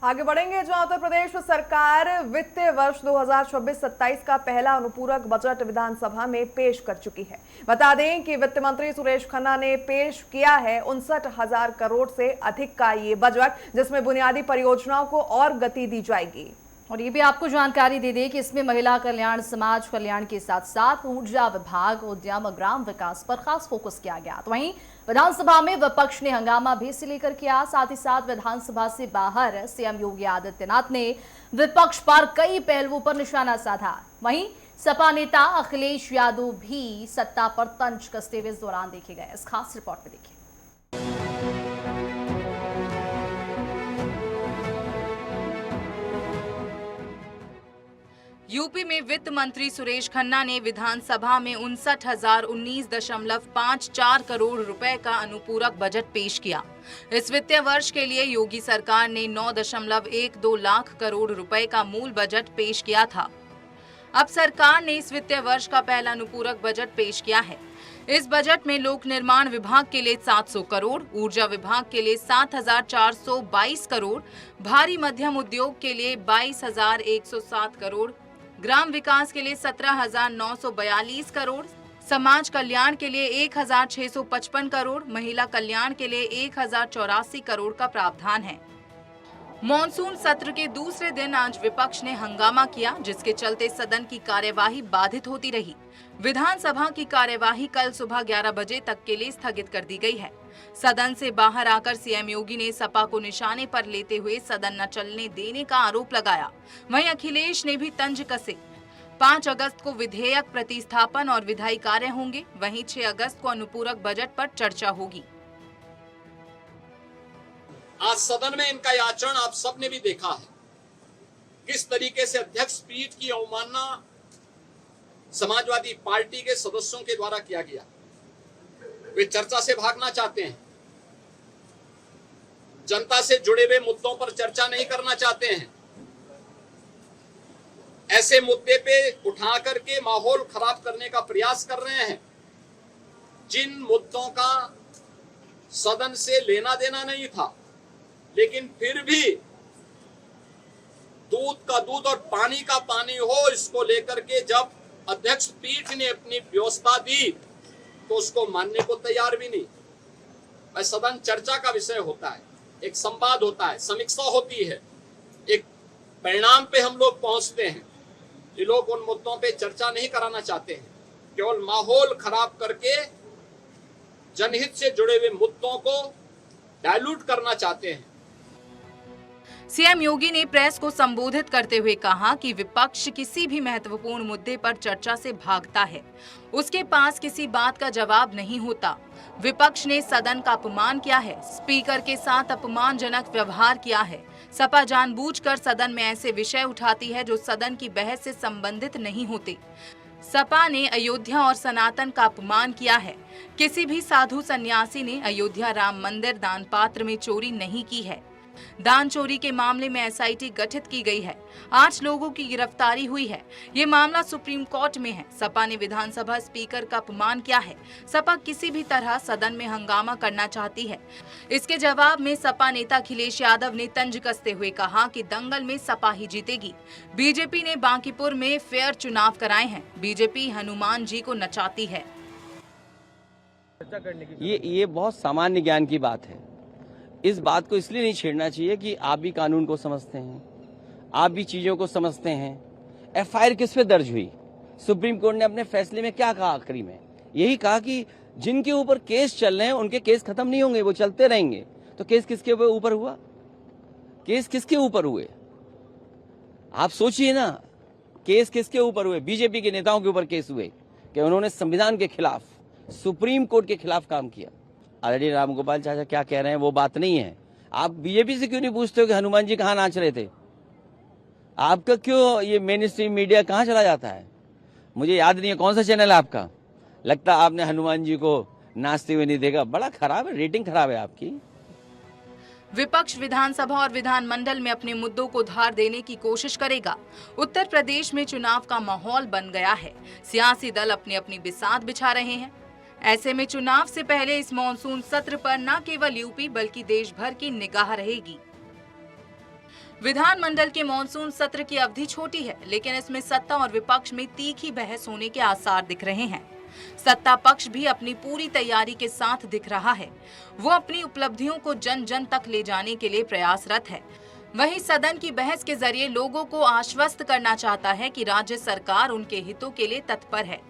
आगे बढ़ेंगे जहां उत्तर प्रदेश सरकार वित्तीय वर्ष 2026-27 का पहला अनुपूरक बजट विधानसभा में पेश कर चुकी है। बता दें कि वित्त मंत्री सुरेश खन्ना ने पेश किया है 59,000 करोड़ से अधिक का ये बजट, जिसमें बुनियादी परियोजनाओं को और गति दी जाएगी। और ये भी आपको जानकारी दे दें कि इसमें महिला कल्याण, समाज कल्याण के साथ साथ ऊर्जा विभाग, उद्यम, ग्राम विकास पर खास फोकस किया गया। तो वहीं विधानसभा में विपक्ष ने हंगामा भी इसे लेकर किया। साथ ही साथ विधानसभा से बाहर सीएम योगी आदित्यनाथ ने विपक्ष पर कई पहलुओं पर निशाना साधा। वहीं सपा नेता अखिलेश यादव भी सत्ता पर तंज कसते हुए इस दौरान देखे गए। इस खास रिपोर्ट में देखिए। यूपी में वित्त मंत्री सुरेश खन्ना ने विधानसभा में 59,019.54 करोड़ रुपए का अनुपूरक बजट पेश किया। इस वित्तीय वर्ष के लिए योगी सरकार ने 9.12 लाख करोड़ रुपए का मूल बजट पेश किया था। अब सरकार ने इस वित्तीय वर्ष का पहला अनुपूरक बजट पेश किया है। इस बजट में लोक निर्माण विभाग के लिए 700 करोड़, ऊर्जा विभाग के लिए 7,422 करोड़, भारी मध्यम उद्योग के लिए 22,107 करोड़, ग्राम विकास के लिए 17,942 करोड़, समाज कल्याण के लिए 1,655 करोड़, महिला कल्याण के लिए 1,084 करोड़ का प्रावधान है। मॉनसून सत्र के दूसरे दिन आज विपक्ष ने हंगामा किया, जिसके चलते सदन की कार्यवाही बाधित होती रही। विधानसभा की कार्यवाही कल सुबह 11 बजे तक के लिए स्थगित कर दी गई है। सदन से बाहर आकर सीएम योगी ने सपा को निशाने पर लेते हुए सदन न चलने देने का आरोप लगाया। वहीं अखिलेश ने भी तंज कसे। 5 अगस्त को विधेयक प्रतिस्थापन और विधायी कार्य होंगे। वहीं 6 अगस्त को अनुपूरक बजट पर चर्चा होगी। आज सदन में इनका यह आचरण आप सबने भी देखा है, किस तरीके से अध्यक्ष पीठ की अवमानना समाजवादी पार्टी के सदस्यों के द्वारा किया गया। वे चर्चा से भागना चाहते हैं, जनता से जुड़े हुए मुद्दों पर चर्चा नहीं करना चाहते हैं। ऐसे मुद्दे पे उठा करके माहौल खराब करने का प्रयास कर रहे हैं, जिन मुद्दों का सदन से लेना देना नहीं था, लेकिन फिर भी दूध का दूध और पानी का पानी हो, इसको लेकर के जब अध्यक्ष पीठ ने अपनी व्यवस्था दी तो उसको मानने को तैयार भी नहीं। वह सदन चर्चा का विषय होता है, एक संवाद होता है, समीक्षा होती है, एक परिणाम पे हम लोग पहुंचते हैं। ये लोग उन मुद्दों पे चर्चा नहीं कराना चाहते हैं, केवल माहौल खराब करके जनहित से जुड़े हुए मुद्दों को डाइल्यूट करना चाहते हैं। सीएम योगी ने प्रेस को संबोधित करते हुए कहा कि विपक्ष किसी भी महत्वपूर्ण मुद्दे पर चर्चा से भागता है, उसके पास किसी बात का जवाब नहीं होता। विपक्ष ने सदन का अपमान किया है, स्पीकर के साथ अपमानजनक व्यवहार किया है। सपा जानबूझकर सदन में ऐसे विषय उठाती है जो सदन की बहस से संबंधित नहीं होते। सपा ने अयोध्या और सनातन का अपमान किया है। किसी भी साधु सन्यासी ने अयोध्या राम मंदिर दान पात्र में चोरी नहीं की है। दान चोरी के मामले में एसआईटी गठित की गई है। 8 लोगों की गिरफ्तारी हुई है। ये मामला सुप्रीम कोर्ट में है। सपा ने विधानसभा स्पीकर का अपमान किया है। सपा किसी भी तरह सदन में हंगामा करना चाहती है। इसके जवाब में सपा नेता अखिलेश यादव ने तंज कसते हुए कहा कि दंगल में सपा ही जीतेगी। बीजेपी ने बांकीपुर में फेयर चुनाव कराए हैं। बीजेपी हनुमान जी को नचाती है। ये बहुत सामान्य ज्ञान की बात है। इस बात को इसलिए नहीं छेड़ना चाहिए कि आप भी कानून को समझते हैं, आप भी चीजों को समझते हैं। एफआईआर किस पे दर्ज हुई? सुप्रीम कोर्ट ने अपने फैसले में क्या कहा? आखिरी में यही कहा कि जिनके ऊपर केस चल रहे हैं उनके केस खत्म नहीं होंगे, वो चलते रहेंगे। तो केस किसके ऊपर हुआ? केस किसके ऊपर हुए? आप सोचिए ना, केस किसके ऊपर हुए? बीजेपी के नेताओं के ऊपर केस हुए कि उन्होंने संविधान के खिलाफ, सुप्रीम कोर्ट के खिलाफ काम किया। आदरणीय रामगोपाल चाचा क्या कह रहे हैं वो बात नहीं है। आप बीजेपी से क्यों नहीं पूछते हो कि हनुमान जी कहाँ नाच रहे थे? आपका क्यों ये मेन स्ट्रीम मीडिया कहाँ चला जाता है? मुझे याद नहीं है कौन सा चैनल है आपका। लगता है आपने हनुमान जी को नाचते हुए नहीं देखा। बड़ा खराब है, रेटिंग खराब है आपकी। विपक्ष विधानसभा और विधानमंडल में अपने मुद्दों को धार देने की कोशिश करेगा। उत्तर प्रदेश में चुनाव का माहौल बन गया है। सियासी दल अपनी अपनी बिसात बिछा रहे हैं। ऐसे में चुनाव से पहले इस मॉनसून सत्र पर न केवल यूपी बल्कि देश भर की निगाह रहेगी। विधानमंडल के मॉनसून सत्र की अवधि छोटी है, लेकिन इसमें सत्ता और विपक्ष में तीखी बहस होने के आसार दिख रहे हैं। सत्ता पक्ष भी अपनी पूरी तैयारी के साथ दिख रहा है। वो अपनी उपलब्धियों को जन जन तक ले जाने के लिए प्रयासरत है। वहीं सदन की बहस के जरिए लोगों को आश्वस्त करना चाहता है कि राज्य सरकार उनके हितों के लिए तत्पर है।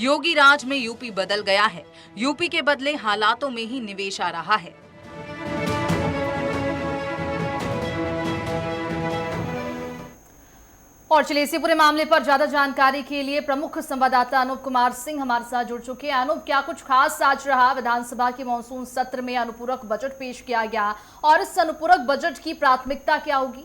योगी राज में यूपी बदल गया है। यूपी के बदले हालातों में ही निवेश आ रहा है। और चलिए इसी पूरे मामले पर ज्यादा जानकारी के लिए प्रमुख संवाददाता अनूप कुमार सिंह हमारे साथ जुड़ चुके हैं। अनूप, क्या कुछ खास आज रहा? विधानसभा के मॉनसून सत्र में अनुपूरक बजट पेश किया गया और इस अनुपूरक बजट की प्राथमिकता क्या होगी?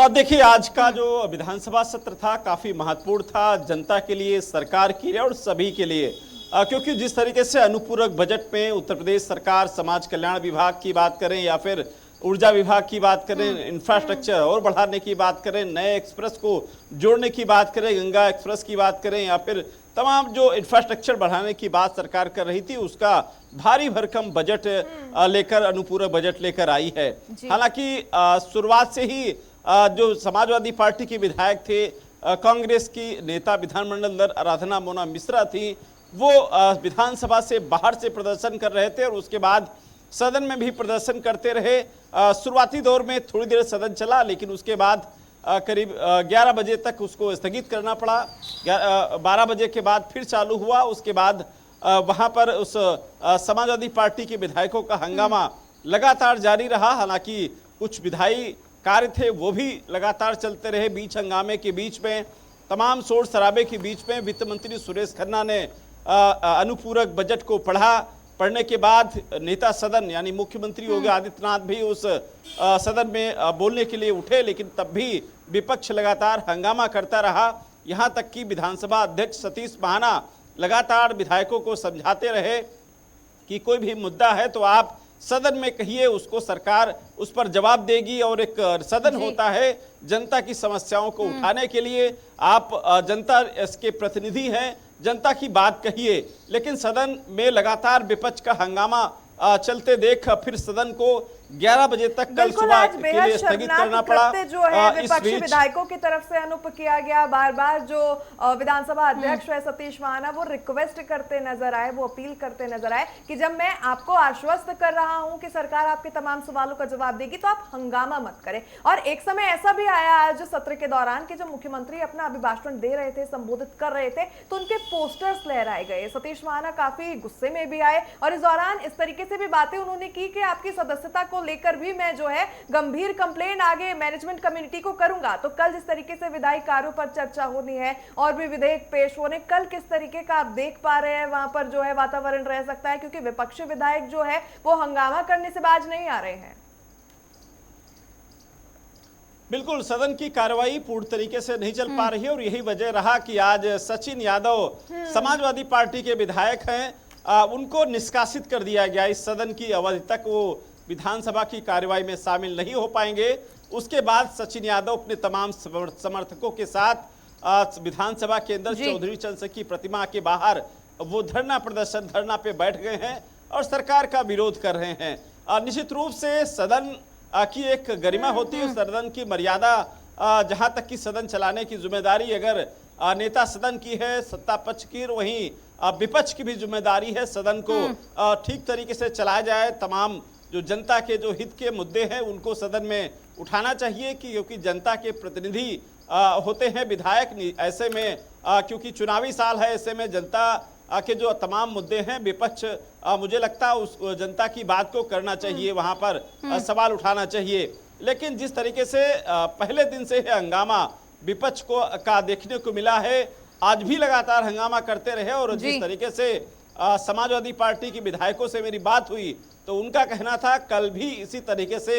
देखिए, आज का जो विधानसभा सत्र था काफी महत्वपूर्ण था जनता के लिए, सरकार के लिए और सभी के लिए, क्योंकि जिस तरीके से अनुपूरक बजट में उत्तर प्रदेश सरकार समाज कल्याण विभाग की बात करें या फिर ऊर्जा विभाग की बात करें, इंफ्रास्ट्रक्चर और बढ़ाने की बात करें, नए एक्सप्रेस को जोड़ने की बात करें, गंगा एक्सप्रेस की बात करें या फिर तमाम जो इंफ्रास्ट्रक्चर बढ़ाने की बात सरकार कर रही थी, उसका भारी भरकम बजट लेकर अनुपूरक बजट लेकर आई है। हालांकि शुरुआत से ही जो समाजवादी पार्टी के विधायक थे, कांग्रेस की नेता विधानमंडल दल आराधना मोना मिश्रा थी, वो विधानसभा से बाहर से प्रदर्शन कर रहे थे और उसके बाद सदन में भी प्रदर्शन करते रहे। शुरुआती दौर में थोड़ी देर सदन चला, लेकिन उसके बाद करीब 11 बजे तक उसको स्थगित करना पड़ा। 12 बजे के बाद फिर चालू हुआ। उसके बाद वहां पर उस समाजवादी पार्टी के विधायकों का हंगामा लगातार जारी रहा। हालांकि कुछ विधायी कार्य थे वो भी लगातार चलते रहे। बीच हंगामे के बीच में, तमाम शोर शराबे के बीच में वित्त मंत्री सुरेश खन्ना ने अनुपूरक बजट को पढ़ने के बाद नेता सदन यानी मुख्यमंत्री योगी आदित्यनाथ भी उस सदन में बोलने के लिए उठे, लेकिन तब भी विपक्ष लगातार हंगामा करता रहा। यहां तक कि विधानसभा अध्यक्ष सतीश महाना लगातार विधायकों को समझाते रहे कि कोई भी मुद्दा है तो आप सदन में कहिए, उसको सरकार उस पर जवाब देगी और एक सदन होता है जनता की समस्याओं को उठाने के लिए। आप जनता इसके प्रतिनिधि हैं, जनता की बात कहिए। लेकिन सदन में लगातार विपक्ष का हंगामा चलते देख फिर सदन को 11 बजे तक कल सुबह के लिए स्थगित करना पड़ा। जो है विपक्षी विधायकों की तरफ से अनुप किया गया, बार बार जो विधानसभा अध्यक्ष है सतीश महाना, वो रिक्वेस्ट करते नजर आए, वो अपील करते नजर आए कि जब मैं आपको आश्वस्त कर रहा हूं कि सरकार आपके तमाम सवालों का जवाब देगी तो आप हंगामा मत करें। और एक समय ऐसा भी आया आज सत्र के दौरान कि जब मुख्यमंत्री अपना अभिभाषण दे रहे थे, संबोधित कर रहे थे, तो उनके पोस्टर्स लहराए गए। सतीश महाना काफी गुस्से में भी आए और इस दौरान इस तरीके से भी बातें उन्होंने की कि आपकी सदस्यता को लेकर भी मैं जो है गंभीर कंप्लेन आगे मैनेजमेंट कम्युनिटी को करूंगा। तो कल जिस तरीके से विधायी कार्यों पर चर्चा होनी है और भी विधेयक पेश होने, कल किस तरीके का आप देख पा रहे हैं वहां पर जो है वातावरण रह सकता है, क्योंकि विपक्षी विधायक जो है वो हंगामा करने से बाज नहीं आ रहे हैं। बिल्कुल, सदन की कार्रवाई पूर्ण तरीके से नहीं चल पा रही है और यही वजह रहा कि आज सचिन यादव समाजवादी पार्टी के विधायक हैं, उनको निष्कासित कर दिया गया। इस सदन की अवधि तक वो विधानसभा की कार्यवाही में शामिल नहीं हो पाएंगे। उसके बाद सचिन यादव अपने तमाम समर्थकों के साथ विधानसभा के अंदर चौधरी चरण सिंह की प्रतिमा के बाहर वो धरना पे बैठ गए हैं और सरकार का विरोध कर रहे हैं। निश्चित रूप से सदन की एक गरिमा होती है, सदन की मर्यादा, जहां तक कि सदन चलाने की जिम्मेदारी अगर नेता सदन की है, सत्ता पक्ष की, वहीं विपक्ष की भी जिम्मेदारी है सदन को ठीक तरीके से चलाया जाए। तमाम जो जनता के जो हित के मुद्दे हैं उनको सदन में उठाना चाहिए, क्योंकि जनता के प्रतिनिधि होते हैं विधायक। ऐसे में क्योंकि चुनावी साल है, ऐसे में जनता के जो तमाम मुद्दे हैं विपक्ष, मुझे लगता है उस जनता की बात को करना चाहिए, वहां पर सवाल उठाना चाहिए। लेकिन जिस तरीके से पहले दिन से हंगामा विपक्ष को का देखने को मिला है, आज भी लगातार हंगामा करते रहे। और जिस तरीके से समाजवादी पार्टी के विधायकों से मेरी बात हुई तो उनका कहना था कल भी इसी तरीके से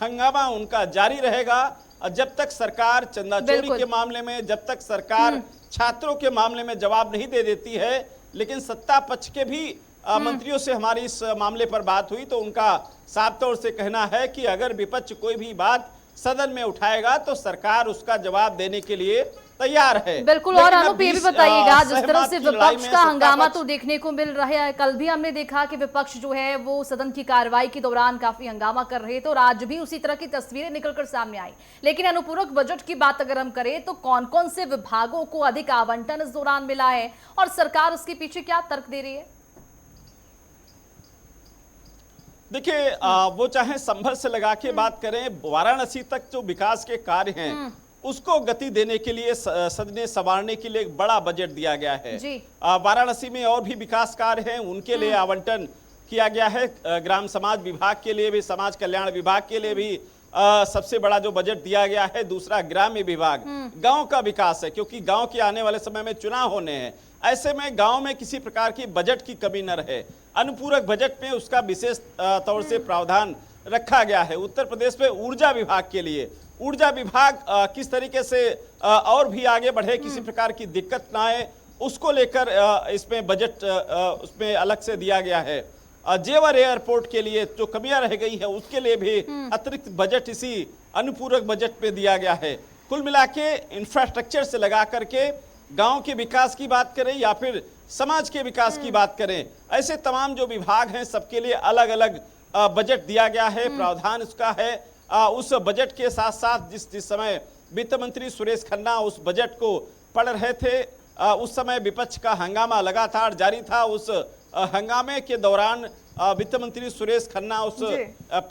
हंगामा उनका जारी रहेगा जब तक सरकार चंदा चोरी के मामले में, जब तक सरकार छात्रों के मामले में जवाब नहीं दे देती है। लेकिन सत्ता पक्ष के भी मंत्रियों से हमारी इस मामले पर बात हुई तो उनका साफ तौर से कहना है कि अगर विपक्ष कोई भी बात सदन में उठाएगा तो सरकार उसका जवाब देने के लिए तैयार है। बिल्कुल। और अनुप ये भी बताइएगा, जिस तरह से विपक्ष का हंगामा तो देखने को मिल रहा है, कल भी हमने देखा कि विपक्ष जो है वो सदन की कार्रवाई के दौरान काफी हंगामा कर रहे थे और आज भी उसी तरह की तस्वीरें निकलकर सामने आई। लेकिन अनुपूरक बजट की बात अगर हम करें तो कौन कौन से विभागों को अधिक आवंटन इस दौरान मिला है और सरकार उसके पीछे क्या तर्क दे रही है? देखिए, वो चाहे संभल से लगा के बात करें, वाराणसी तक जो विकास के कार्य हैं उसको गति देने के लिए, सदने संवारने के लिए एक बड़ा बजट दिया गया है। वाराणसी में और भी विकास कार्य हैं, उनके लिए आवंटन किया गया है। ग्राम समाज विभाग के लिए भी, समाज कल्याण विभाग के लिए भी सबसे बड़ा जो बजट दिया गया है। दूसरा ग्राम्य विभाग, गांव का विकास है, क्योंकि गांव के आने वाले समय में चुनाव होने हैं। ऐसे में गांव में किसी प्रकार की बजट की कमी न रहे, अनुपूरक बजट में उसका विशेष तौर से प्रावधान रखा गया है। उत्तर प्रदेश में ऊर्जा विभाग के लिए, ऊर्जा विभाग किस तरीके से और भी आगे बढ़े, किसी प्रकार की दिक्कत ना आए, उसको लेकर इसमें बजट उसमें अलग से दिया गया है। जेवर एयरपोर्ट के लिए जो कमियां रह गई है उसके लिए भी अतिरिक्त बजट इसी अनुपूरक बजट में दिया गया है। कुल मिला के इंफ्रास्ट्रक्चर से लगा करके गांव के विकास की बात करें या फिर समाज के विकास की बात करें, ऐसे तमाम जो विभाग हैं सबके लिए अलग अलग बजट दिया गया है, प्रावधान उसका है। उस बजट के साथ साथ जिस समय वित्त मंत्री सुरेश खन्ना उस बजट को पढ़ रहे थे, उस समय विपक्ष का हंगामा लगातार जारी था। उस हंगामे के दौरान वित्त मंत्री सुरेश खन्ना उस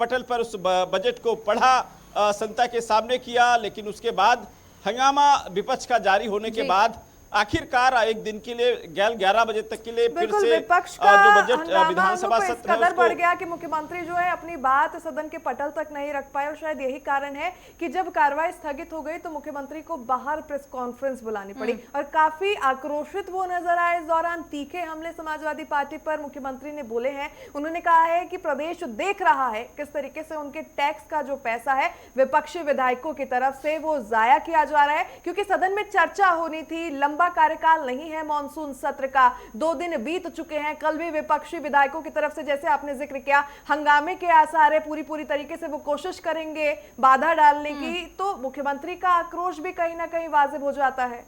पटल पर उस बजट को पढ़ा, जनता के सामने किया, लेकिन उसके बाद हंगामा विपक्ष का जारी होने के बाद आखिरकार एक दिन के लिए 11 बजे तक के लिए फिर से विपक्ष का जो बजट विधानसभा सत्र है कदर बढ़ गया कि मुख्यमंत्री जो है अपनी बात सदन के पटल तक नहीं रख पाए और शायद यही कारण है कि जब कार्रवाई स्थगित हो गई तो मुख्यमंत्री को बाहर प्रेस कॉन्फ्रेंस बुलानी पड़ी और काफी आक्रोशित वो नजर आए। इस दौरान तीखे हमले समाजवादी पार्टी पर मुख्यमंत्री ने बोले हैं। उन्होंने कहा है कि प्रदेश देख रहा है किस तरीके से उनके टैक्स का जो पैसा है विपक्षी विधायकों की तरफ से वो जाया किया जा रहा है, क्योंकि सदन में चर्चा होनी थी। लंबा कार्यकाल नहीं है मॉनसून सत्र का, 2 दिन बीत चुके हैं। कल भी विपक्षी विधायकों की तरफ से, जैसे आपने जिक्र किया, हंगामे के आसार है, पूरी तरीके से वो कोशिश करेंगे बाधा डालने की, तो मुख्यमंत्री का आक्रोश भी कहीं ना कहीं वाजिब हो जाता है।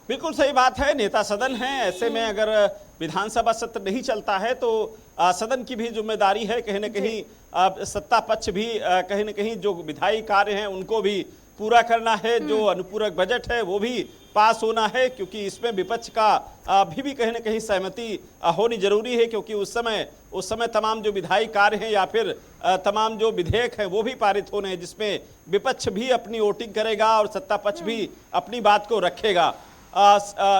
बिल्कुल सही बात है, नेता सदन है, ऐसे में अगर विधानसभा सत्र नहीं चलता है तो सदन की भी जिम्मेदारी है कहीं ना कहीं सत्ता पक्ष भी कहीं ना कहीं जो विधायी कार्य हैं उनको भी पूरा करना है। जो अनुपूरक बजट है वो भी पास होना है, क्योंकि इसमें विपक्ष का भी कहीं ना कहीं सहमति होनी जरूरी है, क्योंकि उस समय तमाम जो विधायी कार्य हैं या फिर तमाम जो विधेयक हैं वो भी पारित होने हैं, जिसमें विपक्ष भी अपनी वोटिंग करेगा और सत्ता पक्ष भी अपनी बात को रखेगा।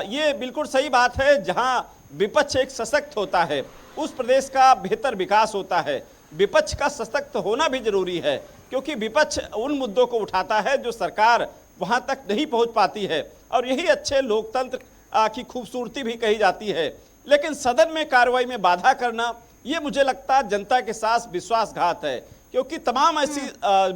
ये बिल्कुल सही बात है, जहां विपक्ष एक सशक्त होता है उस प्रदेश का बेहतर विकास होता है। विपक्ष का सशक्त होना भी जरूरी है, क्योंकि विपक्ष उन मुद्दों को उठाता है जो सरकार वहां तक नहीं पहुंच पाती है, और यही अच्छे लोकतंत्र की खूबसूरती भी कही जाती है। लेकिन सदन में कार्रवाई में बाधा करना, ये मुझे लगता है जनता के साथ विश्वासघात है, क्योंकि तमाम ऐसी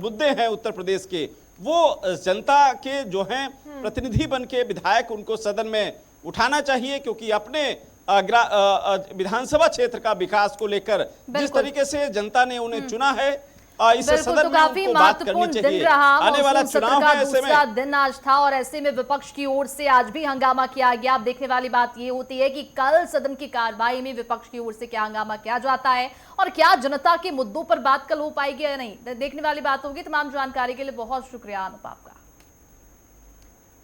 मुद्दे हैं उत्तर प्रदेश के, वो जनता के जो हैं प्रतिनिधि बन के विधायक उनको सदन में उठाना चाहिए, क्योंकि अपने विधानसभा क्षेत्र का विकास को लेकर जिस तरीके से जनता ने उन्हें चुना है, इसे सदन में उनको बात करनी चाहिए। आने वाला चुनाव है, ऐसे में दिन आज था और ऐसे में विपक्ष की ओर से आज भी हंगामा किया गया। अब देखने वाली बात ये होती है कि कल सदन की कार्रवाई में विपक्ष की ओर से क्या हंगामा किया जाता है और क्या जनता के मुद्दों पर बात कल हो पाएगी या नहीं, देखने वाली बात होगी। तमाम जानकारी के लिए बहुत शुक्रिया अनुप आपका।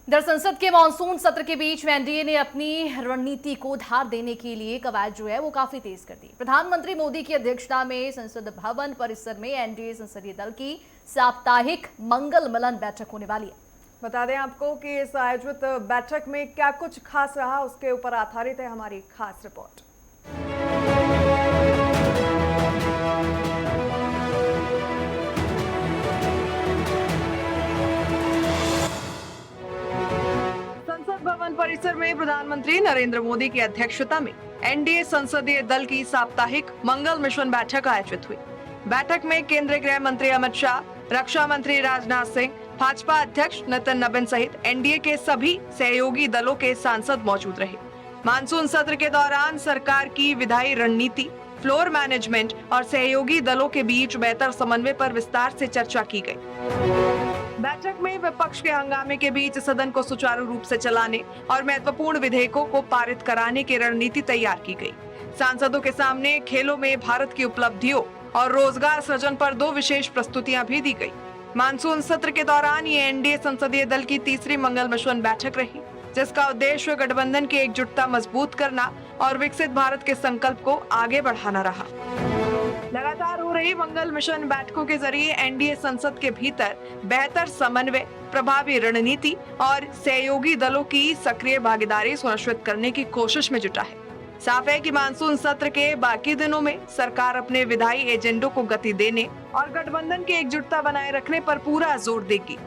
इधर संसद के मानसून सत्र के बीच एनडीए ने अपनी रणनीति को धार देने के लिए कवायद जो है वो काफी तेज कर दी। प्रधानमंत्री मोदी की अध्यक्षता में संसद भवन परिसर में एनडीए संसदीय दल की साप्ताहिक मंगल मिलन बैठक होने वाली है। बता दें आपको कि इस आयोजित बैठक में क्या कुछ खास रहा, उसके ऊपर आधारित है हमारी खास रिपोर्ट। भवन परिसर में प्रधानमंत्री नरेंद्र मोदी की अध्यक्षता में एनडीए संसदीय दल की साप्ताहिक मंगल मिशन बैठक आयोजित हुई। बैठक में केंद्रीय गृह मंत्री अमित शाह, रक्षा मंत्री राजनाथ सिंह, भाजपा अध्यक्ष नितिन नबीन सहित एनडीए के सभी सहयोगी दलों के सांसद मौजूद रहे। मानसून सत्र के दौरान सरकार की विधायी रणनीति, फ्लोर मैनेजमेंट और सहयोगी दलों के बीच बेहतर समन्वय पर विस्तार से चर्चा की गई। बैठक में विपक्ष के हंगामे के बीच सदन को सुचारू रूप से चलाने और महत्वपूर्ण विधेयकों को पारित कराने की रणनीति तैयार की गई। सांसदों के सामने खेलों में भारत की उपलब्धियों और रोजगार सृजन पर 2 विशेष प्रस्तुतियां भी दी गई। मानसून सत्र के दौरान ये एनडीए संसदीय दल की तीसरी मंगल मिशन बैठक रही, जिसका उद्देश्य गठबंधन की एकजुटता मजबूत करना और विकसित भारत के संकल्प को आगे बढ़ाना रहा। लगातार हो रही मंगल मिशन बैठकों के जरिए एनडीए संसद के भीतर बेहतर समन्वय, प्रभावी रणनीति और सहयोगी दलों की सक्रिय भागीदारी सुनिश्चित करने की कोशिश में जुटा है। साफ है कि मानसून सत्र के बाकी दिनों में सरकार अपने विधायी एजेंडों को गति देने और गठबंधन की एकजुटता बनाए रखने पर पूरा जोर देगी।